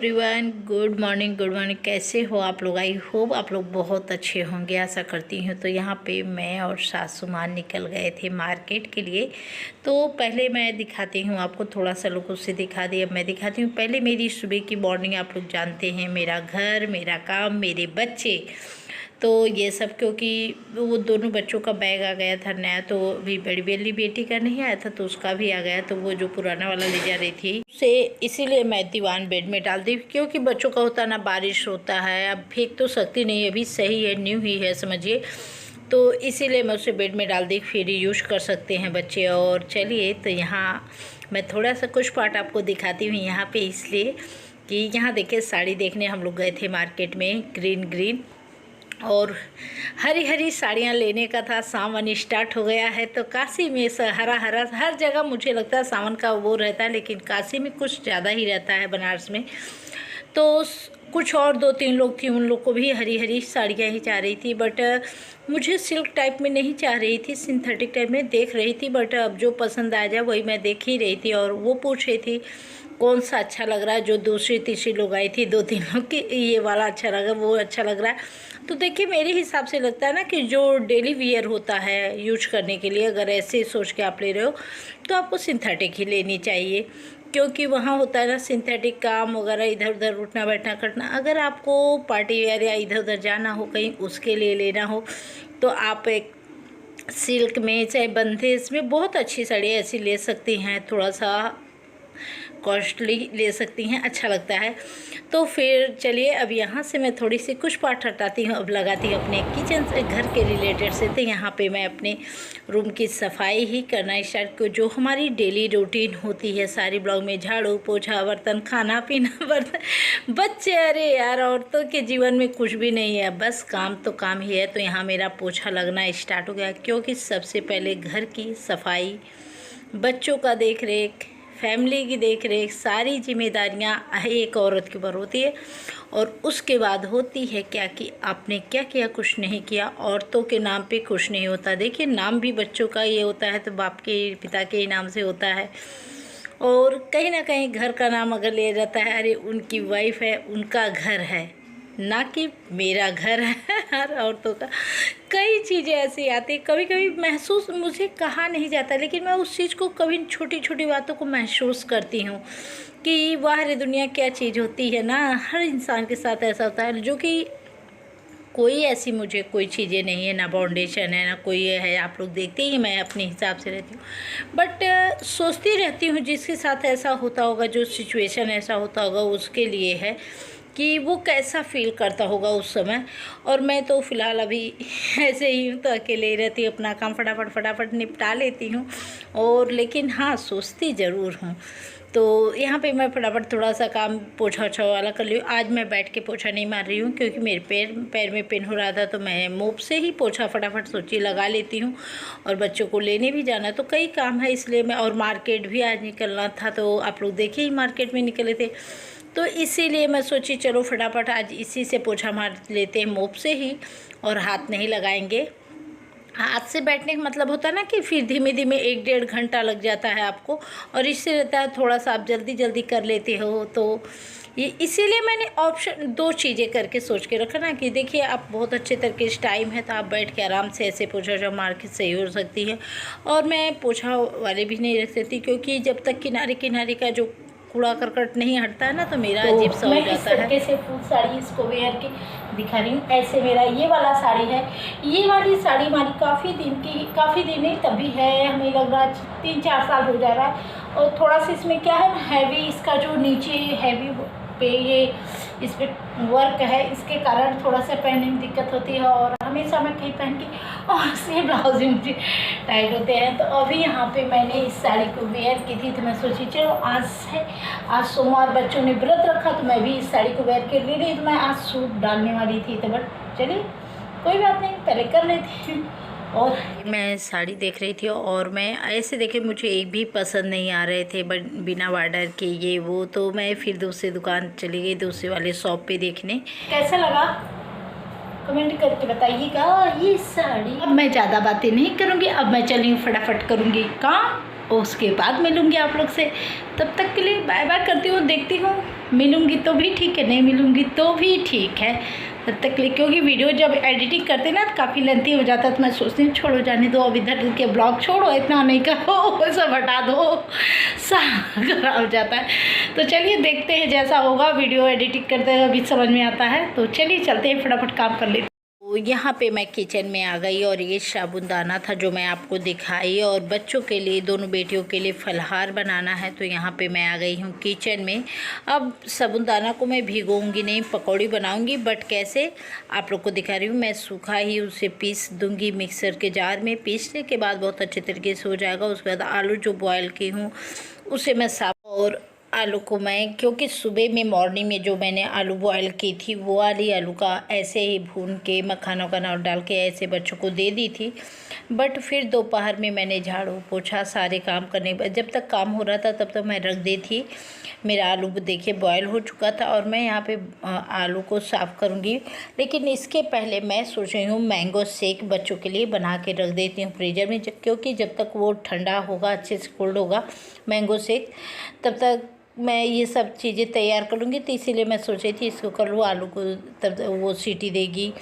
Everyone, good morning. कैसे हो आप लोग? आई होप आप लोग बहुत अच्छे होंगे, आशा करती हूँ। तो यहाँ पे मैं और सासू माँ निकल गए थे मार्केट के लिए। तो पहले मैं दिखाती हूँ आपको, थोड़ा सा लोगों से दिखा दी, अब मैं दिखाती हूँ। पहले मेरी सुबह की मॉर्निंग, आप लोग जानते हैं, मेरा घर, मेरा काम, मेरे बच्चे, तो ये सब, क्योंकि वो दोनों बच्चों का बैग आ गया था नया, तो अभी बड़ी वाली बेटी का नहीं आया था तो उसका भी आ गया, तो वो जो पुराना वाला ले जा रही थी उसे, इसीलिए मैं दीवान बेड में डाल दी। क्योंकि बच्चों का होता ना, बारिश होता है, अब फेंक तो सकती नहीं, अभी सही है, न्यू ही है समझिए, तो इसीलिए मैं उसे बेड में डाल दी, फिर यूज़ कर सकते हैं बच्चे। और चलिए, तो यहाँ मैं थोड़ा सा कुछ पार्ट आपको दिखाती हूँ यहाँ पे, इसलिए कि यहाँ देखिए, साड़ी देखने हम लोग गए थे मार्केट में, ग्रीन और हरी हरी साड़ियाँ लेने का था। सावन स्टार्ट हो गया है, तो काशी में हरा हरा हर जगह मुझे लगता है सावन का वो रहता है, लेकिन काशी में कुछ ज़्यादा ही रहता है, बनारस में। तो कुछ और 2-3 लोग थी, उन लोग को भी हरी हरी साड़ियाँ ही चाह रही थी, बट मुझे सिल्क टाइप में नहीं चाह रही थी, सिंथेटिक टाइप में देख रही थी, बट अब जो पसंद आ जाए वही मैं देख ही रही थी। और वो पूछ रही थी कौन सा अच्छा लग रहा है, जो दूसरी तीसरी लोग आई थी, 2-3 लोग की, ये वाला अच्छा लगा, वो अच्छा लग रहा है। तो देखिए, मेरे हिसाब से लगता है ना कि जो डेली वियर होता है यूज करने के लिए, अगर ऐसे सोच के आप ले रहे हो तो आपको सिंथेटिक ही लेनी चाहिए, क्योंकि वहाँ होता है ना सिंथेटिक काम वगैरह, इधर उधर उठना बैठना करना। अगर आपको पार्टी वेयर या इधर उधर जाना हो कहीं, उसके लिए लेना हो, तो आप एक सिल्क में, चाहे बंधेज में, बहुत अच्छी साड़ी ऐसी ले सकती हैं, थोड़ा सा कॉस्टली ले सकती हैं, अच्छा लगता है। तो फिर चलिए, अब यहाँ से मैं थोड़ी सी कुछ पार्ट हटाती हूँ, अब लगाती हूँ अपने किचन से, घर के रिलेटेड से। तो यहाँ पे मैं अपने रूम की सफाई ही करना स्टार्ट को, जो हमारी डेली रूटीन होती है सारी ब्लॉग में, झाड़ू पोछा, बर्तन, खाना पीना, बर्तन, बच्चे, अरे यार, औरतों के जीवन में कुछ भी नहीं है, बस काम तो काम ही है। तो यहाँ मेरा पोछा लगना स्टार्ट हो गया, क्योंकि सबसे पहले घर की सफाई, बच्चों का देख रेख, फैमिली की देख रेख, सारी जिम्मेदारियां एक औरत के ऊपर होती है। और उसके बाद होती है क्या कि आपने क्या किया, कुछ नहीं किया। औरतों के नाम पे कुछ नहीं होता। देखिए, नाम भी बच्चों का ये होता है तो बाप के, पिता के ही नाम से होता है। और कहीं ना कहीं घर का नाम अगर लिया जाता है, अरे उनकी वाइफ है, उनका घर है, ना कि मेरा घर है। हर औरतों का कई चीज़ें ऐसी आती, कभी कभी महसूस मुझे कहा नहीं जाता, लेकिन मैं उस चीज़ को कभी, छोटी छोटी बातों को महसूस करती हूँ कि वाह रे दुनिया, क्या चीज़ होती है ना। हर इंसान के साथ ऐसा होता है, जो कि कोई ऐसी मुझे कोई चीज़ें नहीं है, ना बाउंडेशन है, ना कोई ये है। आप लोग देखते ही, मैं अपने हिसाब से रहती हूँ, बट सोचती रहती हूँ जिसके साथ ऐसा होता होगा, जो सिचुएशन ऐसा होता होगा, उसके लिए है कि वो कैसा फील करता होगा उस समय। और मैं तो फ़िलहाल अभी ऐसे ही हूँ, तो अकेले ही रहती हूँ, अपना काम फटाफट निपटा लेती हूँ। और लेकिन हाँ, सोचती ज़रूर हूँ। तो यहाँ पे मैं फटाफट थोड़ा सा काम पोछा ओछा वाला कर ली हूँ। आज मैं बैठ के पोछा नहीं मार रही हूँ, क्योंकि मेरे पैर में पेन हो रहा था, तो मैं मोप से ही पोछा फटाफट सोची लगा लेती हूँ। और बच्चों को लेने भी जाना, तो कई काम है, इसलिए मैं, और मार्केट भी आज निकलना था, तो आप लोग देखिए ही मार्केट में निकले थे, तो इसीलिए मैं सोची चलो फटाफट आज इसी से पोछा मार लेते हैं, मोप से ही, और हाथ नहीं लगाएंगे। हाथ से बैठने का मतलब होता है ना कि फिर धीमे धीमे 1-1.5 घंटा लग जाता है आपको, और इससे रहता है थोड़ा सा आप जल्दी जल्दी कर लेते हो। तो ये इसीलिए मैंने ऑप्शन 2 चीज़ें करके सोच के रखा ना, कि देखिए, आप बहुत अच्छे तरीके से टाइम है, तो आप बैठ के आराम से ऐसे पोछा जो मार के सही हो सकती है। और मैं पोछा वाले भी नहीं रख सकती, क्योंकि जब तक किनारे किनारे का जो कूड़ा करकट नहीं हटता है ना, तो मेरा अजीब सा हो जाता है। मैं इस तरीके से फुल साड़ी इसको वेयर के दिखा रही हूँ। ऐसे मेरा ये वाला साड़ी है, ये वाली साड़ी हमारी काफ़ी दिन नहीं, तभी है, हमें लग रहा है 3-4 साल हो जा रहा है। और थोड़ा सा इसमें क्या है, हैवी, इसका जो नीचे हैवी पे ये इस पर वर्क है, इसके कारण थोड़ा सा पहनने में दिक्कत होती है, और हमेशा मैं कहीं पहन के, और से ब्लाउज भी मुझे टाइट होते हैं। तो अभी यहाँ पे मैंने इस साड़ी को वेयर की थी, तो मैं सोची चलो आज सोमवार, बच्चों ने व्रत रखा, तो मैं भी इस साड़ी को वेयर कर ली रही, तो मैं आज सूट डालने वाली थी, तो बट चलिए कोई बात नहीं, पहले कर लेती हूँ। और मैं साड़ी देख रही थी, और मैं ऐसे देखे, मुझे एक भी पसंद नहीं आ रहे थे, बट बिना बॉर्डर के ये वो, तो मैं फिर दूसरी दुकान चली गई, दूसरे वाले शॉप पे देखने। कैसा लगा कमेंट करके बताइएगा। ये साड़ी, अब मैं ज़्यादा बातें नहीं करूँगी, अब मैं चली फटाफट करूँगी काम, उसके बाद मिलूँगी आप लोग से। तब तक के लिए बाय बाय करती हूँ। देखती हूँ मिलूँगी तो भी ठीक है, नहीं मिलूँगी तो भी ठीक है। तब तक के लिए, क्योंकि वीडियो जब एडिटिंग करते ना तो काफ़ी लेंथी हो जाता है, तो मैं सोचती हूँ छोड़ो जाने दो, अब इधर के ब्लॉग छोड़ो, इतना नहीं करो, सब हटा दो, सब खराब हो जाता है। तो चलिए देखते हैं जैसा होगा, वीडियो एडिटिंग करते हुए अभी समझ में आता है। तो चलिए चलते हैं, फटाफट काम कर लेते। तो यहाँ पे मैं किचन में आ गई और ये साबुदाना था जो मैं आपको दिखाई, और बच्चों के लिए, दोनों बेटियों के लिए फलहार बनाना है। तो यहाँ पे मैं आ गई हूँ किचन में। अब साबुदाना को मैं भिगोऊंगी नहीं, पकौड़ी बनाऊंगी, बट कैसे आप लोग को दिखा रही हूँ। मैं सूखा ही उसे पीस दूंगी मिक्सर के जार में। पीसने के बाद बहुत अच्छे तरीके से हो जाएगा। उसके बाद आलू जो बॉयल की हूँ उसे मैं साफ, और आलू को मैं, क्योंकि सुबह में मॉर्निंग में जो मैंने आलू बॉयल की थी वो वाली आलू का ऐसे ही भून के मखाना वखाना डाल के ऐसे बच्चों को दे दी थी। बट फिर दोपहर में मैंने झाड़ू पोछा सारे काम करने, जब तक काम हो रहा था तब तक मैं रख दी थी। मेरा आलू देखिए बॉयल हो चुका था, और मैं यहाँ पे आलू को साफ़ करूँगी। लेकिन इसके पहले मैं सोच रही हूँ मैंगो शेक बच्चों के लिए बना के रख देती हूँ फ्रीजर में, क्योंकि जब तक वो ठंडा होगा, अच्छे से कोल्ड होगा मैंगो शेक, तब तक मैं ये सब चीज़ें तैयार कर लूँगी। तो इसीलिए मैं सोच रही थी इसको कर लूँ, आलू को तब वो सीटी देगी।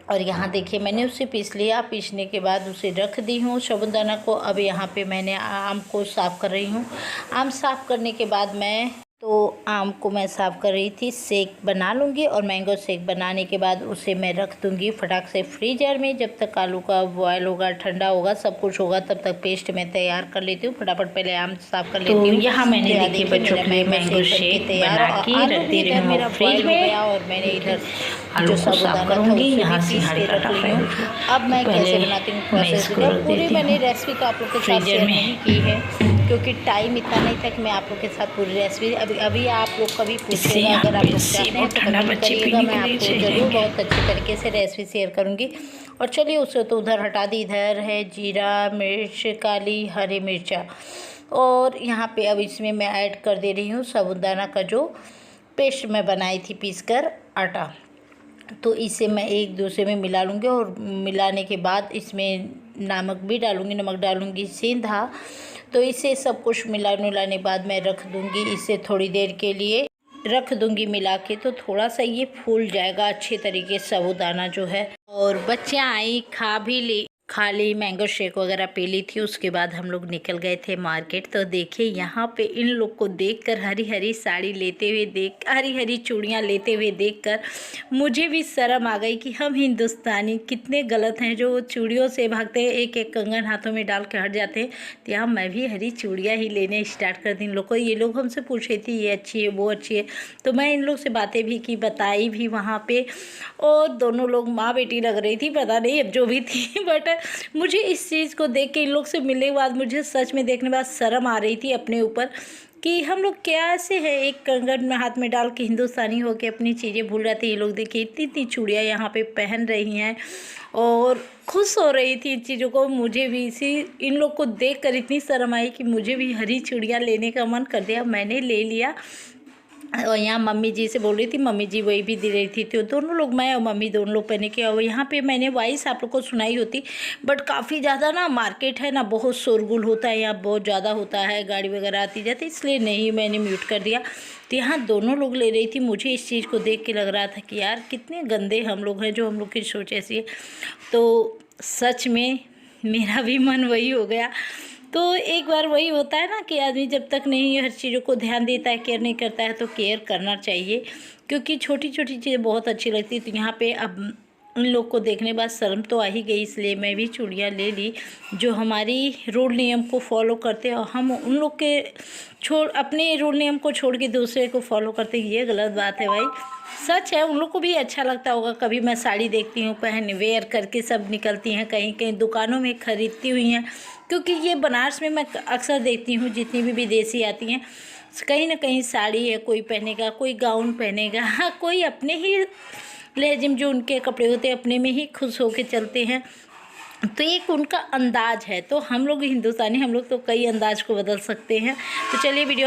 और यहाँ देखिए मैंने उसे पीस लिया। पीसने के बाद उसे रख दी हूँ साबुदाना को। अब यहाँ पे मैंने आम को साफ़ कर रही हूँ। आम साफ़ करने के बाद मैं, तो आम को मैं साफ़ कर रही थी, शेक बना लूँगी, और मैंगो शेक बनाने के बाद उसे मैं रख दूँगी फटाक से फ्रीजर में। जब तक आलू का बॉयल होगा, ठंडा होगा, सब कुछ होगा, तब तक पेस्ट मैं तैयार कर लेती हूँ। फटाफट पहले आम साफ़ कर लेती हूँ। तो यहाँ मैंने देखिए बच्चों के लिए मैंगो शेक बना के रख दे रही हूँ फ्रिज में, और मैंने इधर आलू को साफ़ करूँगी, यहाँ से रख रही हूँ। अब मैं कैसे बनाती हूँ प्रोसेस, पूरी मैंने रेसिपी तो आप लोग के साथ शेयर नहीं की है, क्योंकि टाइम इतना नहीं था कि मैं आप लोग के साथ पूरी रेसिपी, अभी आप लोग कभी पूछिएगा, अगर आप लोग चाहते हैं तो कमेंट करिएगा, मैं आपको ज़रूर बहुत अच्छे तरीके से रेसिपी शेयर करूँगी। और चलिए उसे तो उधर हटा दी। इधर है जीरा, मिर्च काली, हरी मिर्चा, और यहाँ पे अब इसमें मैं ऐड कर दे रही हूँ साबुदाना का जो पेस्ट मैं बनाई थी पीस कर आटा। तो इसे मैं एक दूसरे में मिला लूँगी, और मिलाने के बाद इसमें नमक भी डालूँगी, नमक डालूँगी सेंधा। तो इसे सब कुछ मिलाने बाद मैं रख दूँगी, इसे थोड़ी देर के लिए रख दूँगी मिला के। तो थोड़ा सा ये फूल जाएगा अच्छे तरीके से साबुदाना जो है। और बच्चियाँ आई, खा ली मैंगो शेक वगैरह पी ली थी। उसके बाद हम लोग निकल गए थे मार्केट। तो देखिए यहाँ पे इन लोग को देखकर, हरी हरी साड़ी लेते हुए हरी हरी चूड़ियाँ लेते हुए देखकर मुझे भी शर्म आ गई कि हम हिंदुस्तानी कितने गलत हैं, जो चूड़ियों से भागते हैं, एक एक कंगन हाथों में डाल के हट जाते हैं। तो यहाँ मैं भी हरी चूड़ियाँ ही लेने स्टार्ट कर दी इन लोग को। ये लोग हमसे पूछ रही थी ये अच्छी है वो अच्छी है, तो मैं इन लोग से बातें भी की, बताई भी वहाँ पे। और दोनों लोग माँ बेटी लग रही थी, पता नहीं अब जो भी थी। बट मुझे इस चीज़ को देख के, इन लोग से मिलने के बाद मुझे सच में देखने के बाद शर्म आ रही थी अपने ऊपर कि हम लोग क्या ऐसे हैं, एक कंगन में हाथ में डाल के हिंदुस्तानी हो के अपनी चीज़ें भूल जाते हैं। ये लोग देखिए इतनी इतनी चूड़ियाँ यहाँ पे पहन रही हैं और खुश हो रही थी इन चीज़ों को। मुझे भी इन लोग को देख कर इतनी शर्म आई कि मुझे भी हरी चूड़ियाँ लेने का मन कर दिया। मैंने ले लिया, और यहाँ मम्मी जी से बोल रही थी, मम्मी जी वही भी दे रही थी। तो दोनों लोग, मैं और मम्मी दोनों लोग पहने के। और यहाँ पे मैंने वॉइस आप लोग को सुनाई होती, बट काफ़ी ज़्यादा ना मार्केट है ना, बहुत शोरगुल होता है यहाँ, बहुत ज़्यादा होता है, गाड़ी वगैरह आती जाती, इसलिए नहीं मैंने म्यूट कर दिया। तो यहाँ दोनों लोग ले रही थी। मुझे इस चीज़ को देख के लग रहा था कि यार कितने गंदे हम लोग हैं, जो हम लोग की सोच ऐसी है। तो सच में मेरा भी मन वही हो गया। तो एक बार वही होता है ना कि आदमी जब तक नहीं हर चीज़ों को ध्यान देता है, केयर नहीं करता है, तो केयर करना चाहिए, क्योंकि छोटी छोटी चीज़ें बहुत अच्छी लगती है। तो यहाँ पे अब उन लोग को देखने बाद शर्म तो आ ही गई, इसलिए मैं भी चूड़ियाँ ले ली जो हमारी रूल नियम को फॉलो करते हैं। और हम उन लोग के अपने रूल नियम को छोड़ के दूसरे को फॉलो करते हैं, ये गलत बात है भाई। सच है, उन लोग को भी अच्छा लगता होगा। कभी मैं साड़ी देखती हूँ, पहन वेयर करके सब निकलती हैं, कहीं कहीं दुकानों में ख़रीदती हुई हैं, क्योंकि ये बनारस में मैं अक्सर देखती हूँ जितनी भी विदेशी आती हैं, कहीं ना कहीं साड़ी है, कोई पहनेगा, कोई गाउन पहनेगा, कोई अपने ही लहजे में जो उनके कपड़े होते हैं अपने में ही खुश होकर चलते हैं। तो एक उनका अंदाज है। तो हम लोग हिंदुस्तानी, हम लोग तो कई अंदाज को बदल सकते हैं। तो चलिए वीडियो